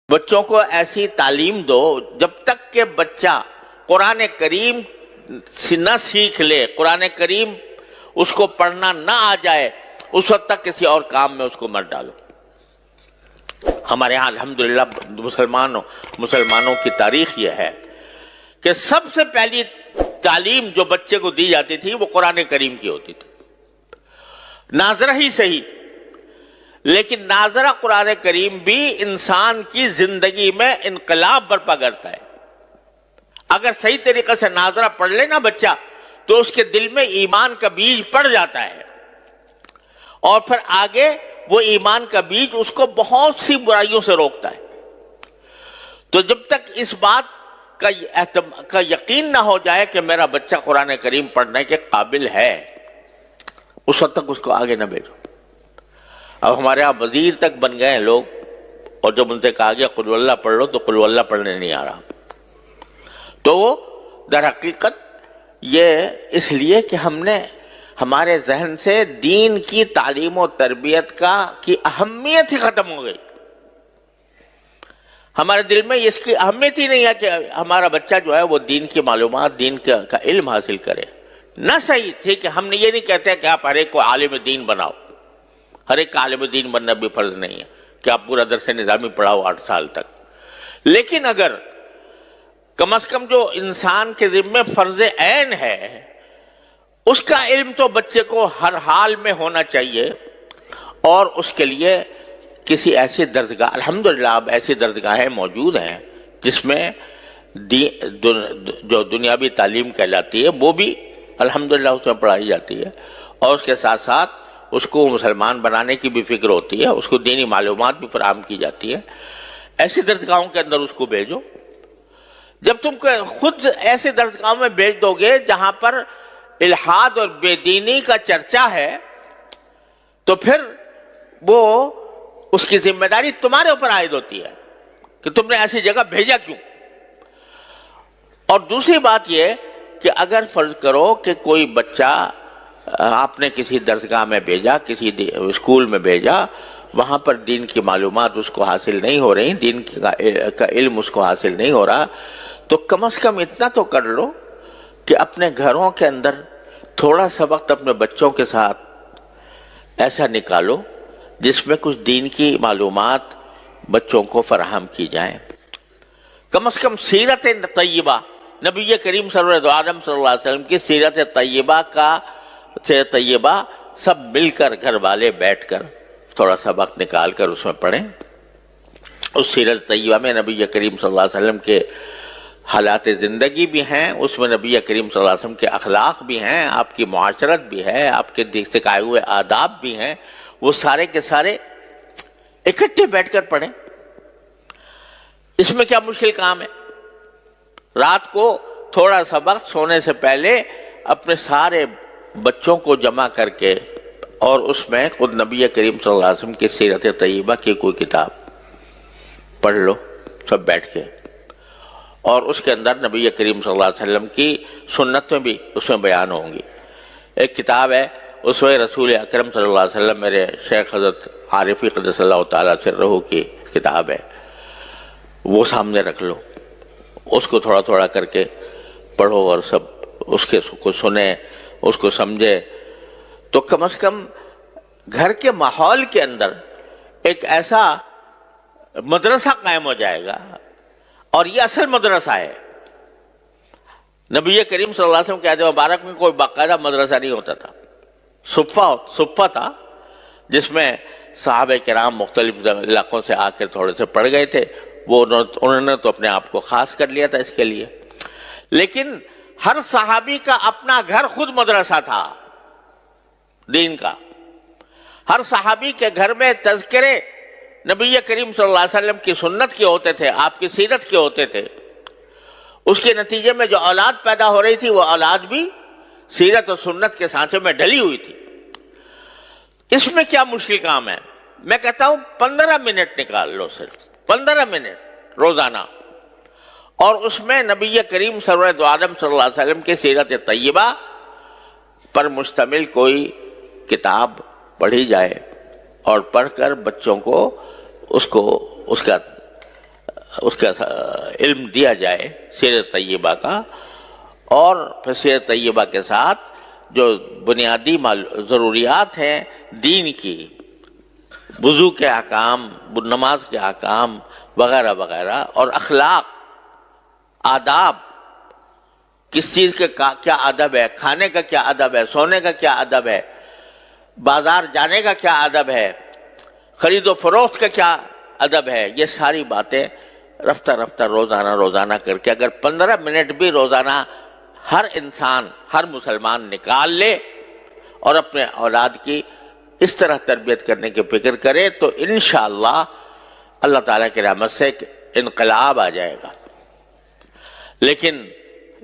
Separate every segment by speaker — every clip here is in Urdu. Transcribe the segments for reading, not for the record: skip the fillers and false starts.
Speaker 1: بچوں کو ایسی تعلیم دو جب تک کہ بچہ قرآن کریم نہ سیکھ لے، قرآن کریم اس کو پڑھنا نہ آ جائے، اس وقت تک کسی اور کام میں اس کو مت ڈالو۔ ہمارے ہاں الحمدللہ مسلمانوں کی تاریخ یہ ہے کہ سب سے پہلی تعلیم جو بچے کو دی جاتی تھی وہ قرآن کریم کی ہوتی تھی، ناظرہ ہی صحیح، لیکن ناظرہ قرآن کریم بھی انسان کی زندگی میں انقلاب برپا کرتا ہے۔ اگر صحیح طریقے سے ناظرہ پڑھ لے نا بچہ تو اس کے دل میں ایمان کا بیج پڑ جاتا ہے، اور پھر آگے وہ ایمان کا بیج اس کو بہت سی برائیوں سے روکتا ہے۔ تو جب تک اس بات کا یقین نہ ہو جائے کہ میرا بچہ قرآن کریم پڑھنے کے قابل ہے، اس وقت تک اس کو آگے نہ بھیجو۔ اب ہمارے یہاں وزیر تک بن گئے ہیں لوگ، اور جب ان سے کہا گیا قل واللہ پڑھ لو تو قل واللہ پڑھنے نہیں آ رہا۔ تو وہ در حقیقت یہ اس لیے کہ ہم نے ہمارے ذہن سے دین کی تعلیم و تربیت کی اہمیت ہی ختم ہو گئی۔ ہمارے دل میں اس کی اہمیت ہی نہیں ہے کہ ہمارا بچہ جو ہے وہ دین کی معلومات، دین کا علم حاصل کرے۔ نہ صحیح، ٹھیک ہے، ہم نے یہ نہیں کہتے کہ آپ ہر ایک کو عالم دین بناؤ، ہر ایک کا عالم دین بننا بھی فرض نہیں ہے کہ آپ پورا درس نظامی پڑھاؤ 8 سال تک، لیکن اگر کم از کم جو انسان کے ذمہ فرض عین ہے اس کا علم تو بچے کو ہر حال میں ہونا چاہیے، اور اس کے لیے کسی ایسی درسگاہ، الحمدللہ اب ایسی درسگاہیں موجود ہیں جس میں جو دنیاوی تعلیم کہلاتی ہے وہ بھی الحمدللہ اس میں پڑھائی جاتی ہے، اور اس کے ساتھ ساتھ اس کو مسلمان بنانے کی بھی فکر ہوتی ہے، اس کو دینی معلومات بھی فراہم کی جاتی ہے۔ ایسی درسگاہوں کے اندر اس کو بھیجو۔ جب تم خود ایسے درسگاہوں میں بھیج دو گے جہاں پر الحاد اور بے دینی کا چرچا ہے، تو پھر وہ اس کی ذمہ داری تمہارے اوپر عائد ہوتی ہے کہ تم نے ایسی جگہ بھیجا کیوں۔ اور دوسری بات یہ کہ اگر فرض کرو کہ کوئی بچہ آپ نے کسی درسگاہ میں بھیجا، کسی اسکول میں بھیجا، وہاں پر دین کی معلومات اس کو حاصل نہیں ہو رہی، دین کا علم اس کو حاصل نہیں ہو رہا، تو کم از کم اتنا تو کر لو کہ اپنے گھروں کے اندر تھوڑا سا وقت اپنے بچوں کے ساتھ ایسا نکالو جس میں کچھ دین کی معلومات بچوں کو فراہم کی جائیں۔ کم از کم سیرت طیبہ، نبی کریم صلی اللہ علیہ وسلم کی سیرت طیبہ سب مل کر گھر والے بیٹھ کر تھوڑا سا وقت نکال کر اس میں پڑھیں۔ اس سیرت طیبہ میں نبی کریم صلی اللہ علیہ وسلم کے حالات زندگی بھی ہیں، اس میں نبی کریم صلی اللہ علیہ وسلم کے اخلاق بھی ہیں، آپ کی معاشرت بھی ہے، آپ کے سکھائے ہوئے آداب بھی ہیں، وہ سارے کے سارے اکٹھے بیٹھ کر پڑھیں۔ اس میں کیا مشکل کام ہے؟ رات کو تھوڑا سا وقت سونے سے پہلے اپنے سارے بچوں کو جمع کر کے، اور اس میں خود نبی کریم صلی اللہ علیہ وسلم کی سیرت طیبہ کی کوئی کتاب پڑھ لو سب بیٹھ کے، اور اس کے اندر نبی کریم صلی اللہ علیہ وسلم کی سنتیں بھی اس میں بیان ہوں گی۔ ایک کتاب ہے اسوہ رسول اکرم صلی اللہ علیہ وسلم، میرے شیخ حضرت عارفی قدس اللہ تعالیٰ سرہ کی کتاب ہے، وہ سامنے رکھ لو، اس کو تھوڑا تھوڑا کر کے پڑھو، اور سب اس کو سنیں، اس کو سمجھے، تو کم از کم گھر کے ماحول کے اندر ایک ایسا مدرسہ قائم ہو جائے گا، اور یہ اصل مدرسہ ہے۔ نبی کریم صلی اللہ علیہ وسلم کے عہد مبارک میں کوئی باقاعدہ مدرسہ نہیں ہوتا تھا، صفہ تھا جس میں صحابہ کرام مختلف علاقوں سے آ کے تھوڑے سے پڑھ گئے تھے، وہ انہوں نے تو اپنے آپ کو خاص کر لیا تھا اس کے لیے، لیکن ہر صحابی کا اپنا گھر خود مدرسہ تھا دین کا۔ ہر صحابی کے گھر میں تذکرے نبی کریم صلی اللہ علیہ وسلم کی سنت کے ہوتے تھے، آپ کی سیرت کے ہوتے تھے، اس کے نتیجے میں جو اولاد پیدا ہو رہی تھی وہ اولاد بھی سیرت و سنت کے سانچے میں ڈلی ہوئی تھی۔ اس میں کیا مشکل کام ہے؟ میں کہتا ہوں 15 منٹ نکال لو، صرف 15 منٹ روزانہ، اور اس میں نبی کریم سرور عالم صلی اللہ علیہ وسلم کی سیرت طیبہ پر مشتمل کوئی کتاب پڑھی جائے، اور پڑھ کر بچوں کو اس کا اس کا علم دیا جائے سیرت طیبہ کا، اور پھر سیرت طیبہ کے ساتھ جو بنیادی ضروریات ہیں دین کی، وضو کے احکام، نماز کے احکام وغیرہ وغیرہ، اور اخلاق، آداب، کس چیز کے کیا ادب ہے، کھانے کا کیا ادب ہے، سونے کا کیا ادب ہے، بازار جانے کا کیا ادب ہے، خرید و فروخت کا کیا ادب ہے، یہ ساری باتیں رفتہ رفتہ روزانہ کر کے اگر 15 منٹ بھی روزانہ ہر انسان، ہر مسلمان نکال لے اور اپنے اولاد کی اس طرح تربیت کرنے کی فکر کرے تو انشاءاللہ اللہ تعالیٰ کی رحمت سے انقلاب آ جائے گا۔ لیکن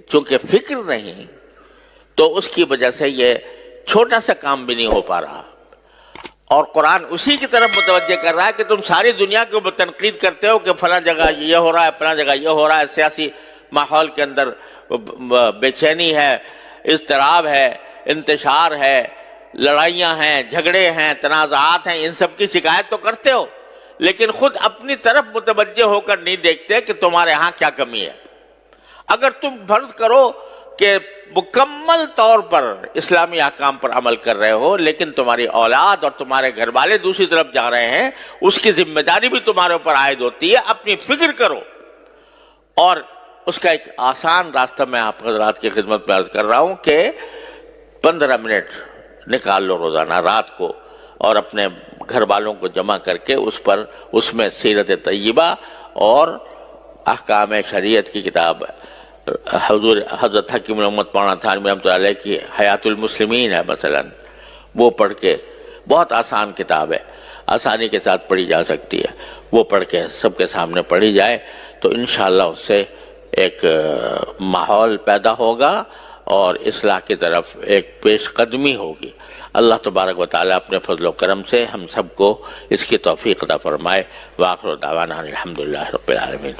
Speaker 1: چونکہ فکر نہیں تو اس کی وجہ سے یہ چھوٹا سا کام بھی نہیں ہو پا رہا، اور قرآن اسی کی طرف متوجہ کر رہا ہے کہ تم ساری دنیا کے اوپر تنقید کرتے ہو کہ فلاں جگہ یہ ہو رہا ہے، فلاں جگہ یہ ہو رہا ہے، سیاسی ماحول کے اندر بے چینی ہے، اضطراب ہے، انتشار ہے، لڑائیاں ہیں، جھگڑے ہیں، تنازعات ہیں، ان سب کی شکایت تو کرتے ہو، لیکن خود اپنی طرف متوجہ ہو کر نہیں دیکھتے کہ تمہارے ہاں کیا کمی ہے۔ اگر تم فرض کرو کہ مکمل طور پر اسلامی احکام پر عمل کر رہے ہو لیکن تمہاری اولاد اور تمہارے گھر والے دوسری طرف جا رہے ہیں، اس کی ذمہ داری بھی تمہارے اوپر عائد ہوتی ہے، اپنی فکر کرو۔ اور اس کا ایک آسان راستہ میں آپ حضرات کی خدمت میں عرض کر رہا ہوں کہ 15 منٹ نکال لو روزانہ رات کو، اور اپنے گھر والوں کو جمع کر کے اس میں سیرت طیبہ اور احکام شریعت کی کتاب حضرت حکیم محمد مولانا تھانوی رحمۃ اللہ علیہ کی حیات المسلمین ہے مثلا، وہ پڑھ کے، بہت آسان کتاب ہے، آسانی کے ساتھ پڑھی جا سکتی ہے، وہ پڑھ کے سب کے سامنے پڑھی جائے تو انشاءاللہ اس سے ایک ماحول پیدا ہوگا اور اصلاح کی طرف ایک پیش قدمی ہوگی۔ اللہ تبارک و تعالیٰ اپنے فضل و کرم سے ہم سب کو اس کی توفیق عطا فرمائے۔ وآخر دعوانا الحمدللہ رب العالمین۔